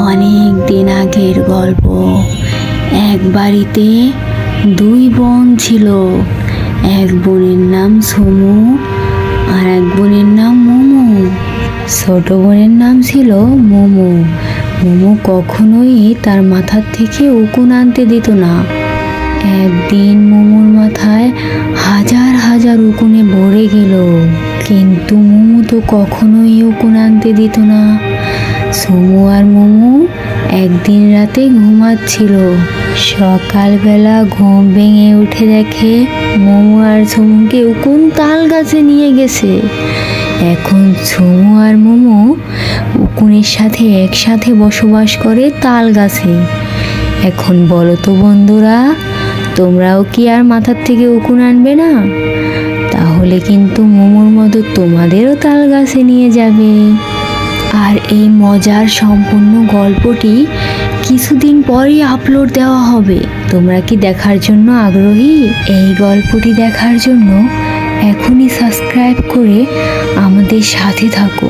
অনেক দিন আগের গল্প। এক বাড়িতে দুই বোন ছিল। এক বোনের নাম সমু আর এক বোনের নাম মোমো। ছোট বোনের নাম ছিল মোমো। মোমো কখনোই তার মাথার থেকে উকুন আনতে দিত না। একদিন মোমোর মাথায় হাজার হাজার উকুনে ভরে গেল, কিন্তু মোমো তো কখনোই উকুন আনতে দিত না। সমু আর মোমো একদিন রাতে ঘুমাচ্ছিল। সকালবেলা ঘুম ভেঙে উঠে দেখে মোমো আর সমুকে উকুন তাল গাছে নিয়ে গেছে। এখন সমু আর মোমো উকুনের সাথে একসাথে বসবাস করে তাল গাছে। এখন বলো তো বন্ধুরা, তোমরাও কি আর মাথার থেকে উকুন আনবে না? তাহলে কিন্তু মোমোর মতো তোমাদেরও তাল গাছে নিয়ে যাবে। আর এই মজার সম্পূর্ণ গল্পটি কিছুদিন পরেই আপলোড দেওয়া হবে। তোমরা কি দেখার জন্য আগ্রহী? এই গল্পটি দেখার জন্য এখনই সাবস্ক্রাইব করে আমাদের সাথে থাকো।